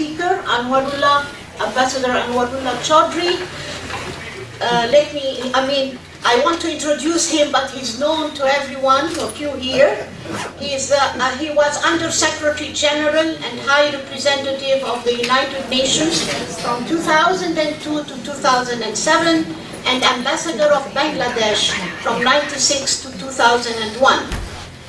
speaker, Ambassador Anwarul Chowdhury. I want to introduce him, but he's known to everyone of you here. He was Under Secretary General and High Representative of the United Nations from 2002 to 2007, and Ambassador of Bangladesh from 1996 to 2001.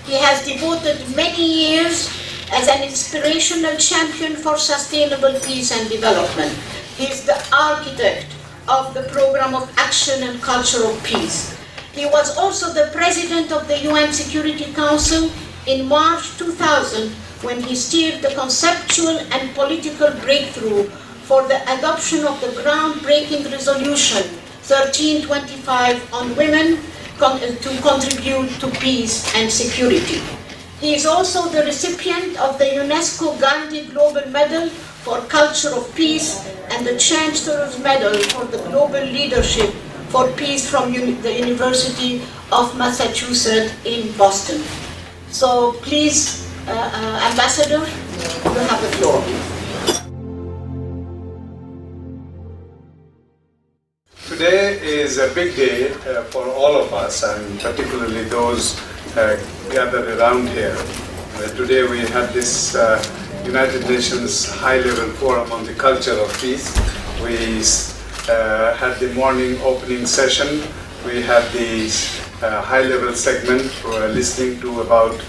He has devoted many years as an inspirational champion for sustainable peace and development. He is the architect of the Program of Action and Culture of Peace. He was also the President of the UN Security Council in March 2000, when he steered the conceptual and political breakthrough for the adoption of the groundbreaking resolution 1325 on women to contribute to peace and security. He is also the recipient of the UNESCO Gandhi Global Medal for Culture of Peace and the Chancellor's Medal for the Global Leadership for Peace from the University of Massachusetts in Boston. So please, Ambassador, you have the floor. Today is a big day for all of us, and particularly those gathered around here. Today we had this United Nations high-level forum on the culture of peace. We had the morning opening session. We had the high-level segment for listening to about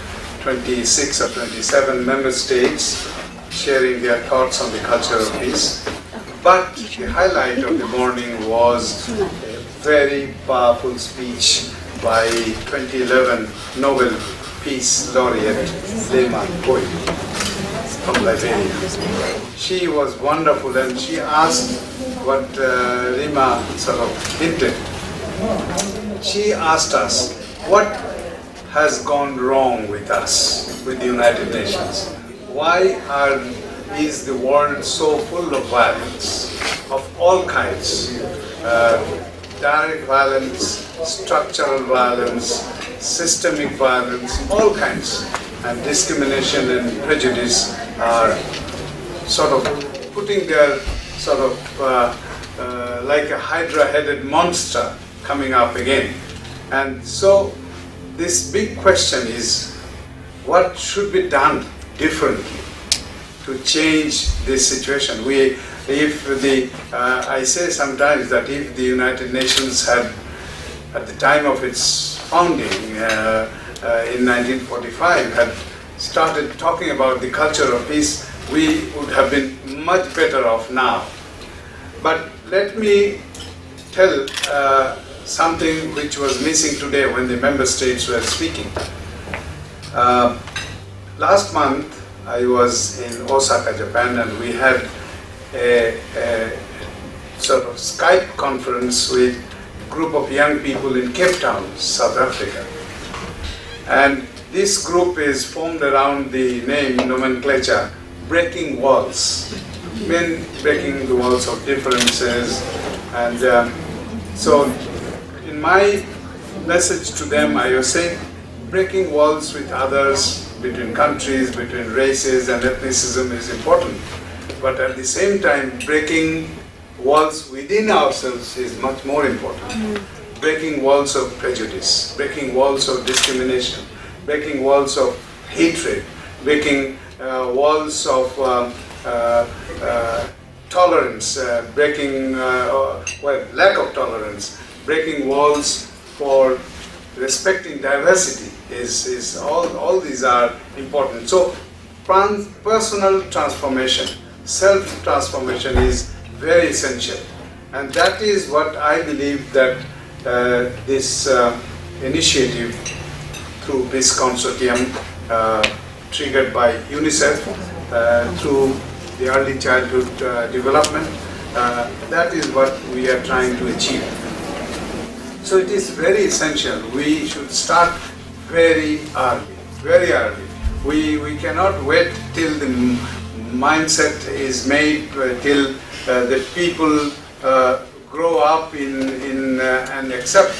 26 or 27 member states sharing their thoughts on the culture of peace. But the highlight of the morning was a very powerful speech by 2011 Nobel Peace Laureate Rima Salah from Liberia. She was wonderful, and she asked what Rima sort of hinted. She asked us, what has gone wrong with us, with the United Nations? Why is the world so full of violence, of all kinds? Direct violence, structural violence, systemic violence, all kinds. And discrimination and prejudice are sort of putting their sort of like a hydra-headed monster coming up again. And so this big question is, what should be done differently to change this situation? I say sometimes that if the United Nations had, at the time of its founding in 1945, had started talking about the culture of peace, we would have been much better off now. But let me tell something which was missing today when the member states were speaking. Last month, I was in Osaka, Japan, and we had a sort of Skype conference with a group of young people in Cape Town, South Africa. And this group is formed around the name, nomenclature, Breaking Walls. Men breaking the walls of differences. And so in my message to them, I was saying, breaking walls with others, between countries, between races and ethnicism is important. But at the same time, breaking walls within ourselves is much more important. Breaking walls of prejudice, breaking walls of discrimination, breaking walls of hatred, breaking walls of tolerance, breaking, lack of tolerance, breaking walls for respecting diversity is all these are important. So personal transformation, self-transformation is very essential. And that is what I believe that this initiative through Peace Consortium, triggered by UNICEF, through the Early Childhood Development, that is what we are trying to achieve. So it is very essential. We should start very early, very early. We cannot wait till the mindset is made, till the people grow up and accept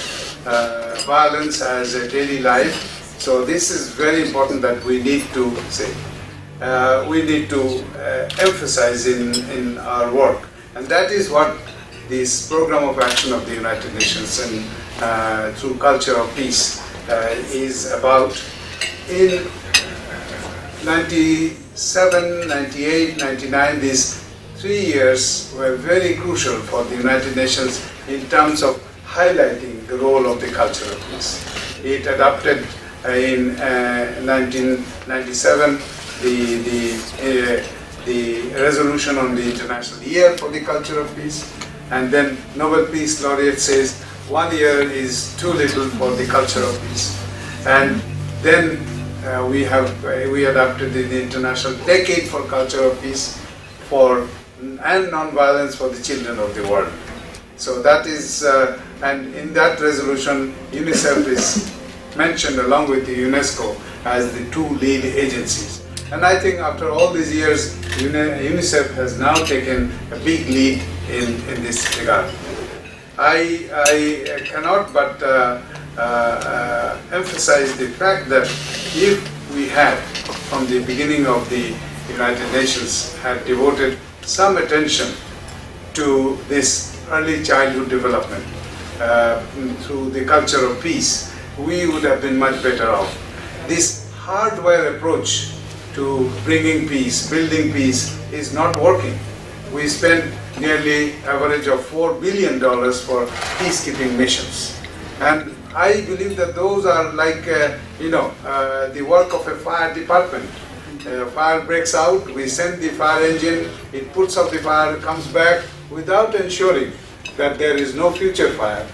violence as a daily life. So this is very important that we need to say. we need to emphasize in our work. And that is what this program of action of the United Nations and through culture of peace is about. In 97, 98, 99, these 3 years were very crucial for the United Nations in terms of highlighting the role of the culture of peace. It adopted in 1997 the resolution on the International Year for the Culture of Peace, and then Nobel Peace Laureate says 1 year is too little for the culture of peace. And then we adopted the International Decade for Culture of Peace and non-violence for the children of the world. So that is, and in that resolution, UNICEF is mentioned along with the UNESCO as the 2 lead agencies. And I think after all these years, UNICEF has now taken a big lead in this regard. I cannot but emphasize the fact that if we had, from the beginning of the United Nations, had devoted some attention to this early childhood development through the culture of peace, we would have been much better off. This hardware approach to bringing peace, building peace, is not working. We spend nearly average of $4 billion for peacekeeping missions. And I believe that those are like, the work of a fire department. Fire breaks out, we send the fire engine, it puts out the fire, comes back without ensuring that there is no future fire,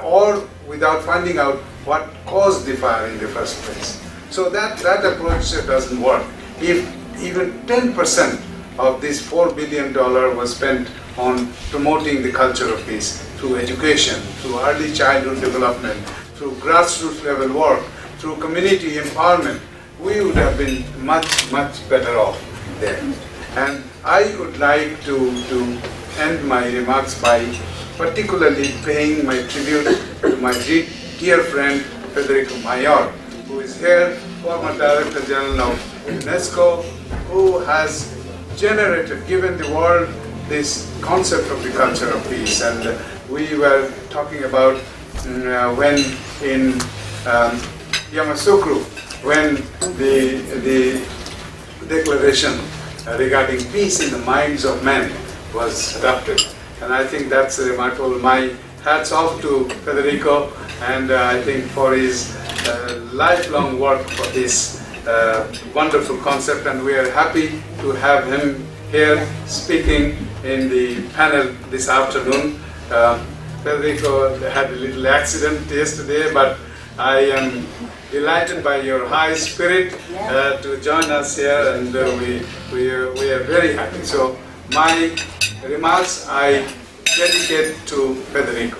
or without finding out what caused the fire in the first place. So that approach doesn't work. If even 10% of this $4 billion was spent on promoting the culture of peace through education, through early childhood development, through grassroots level work, through community empowerment, we would have been much, much better off there. And I would like to end my remarks by particularly paying my tribute to my dear friend Federico Mayor, who is here, former Director General of UNESCO, who has given the world this concept of the culture of peace. And we were talking about when in Yamoussoukro, when the declaration regarding peace in the minds of men was adopted. And I think that's remarkable. My hats off to Federico, and I think for his lifelong work for this wonderful concept, and we are happy to have him here speaking in the panel this afternoon. Federico had a little accident yesterday, but I am delighted by your high spirit to join us here, and we are very happy. So my remarks I dedicate to Federico.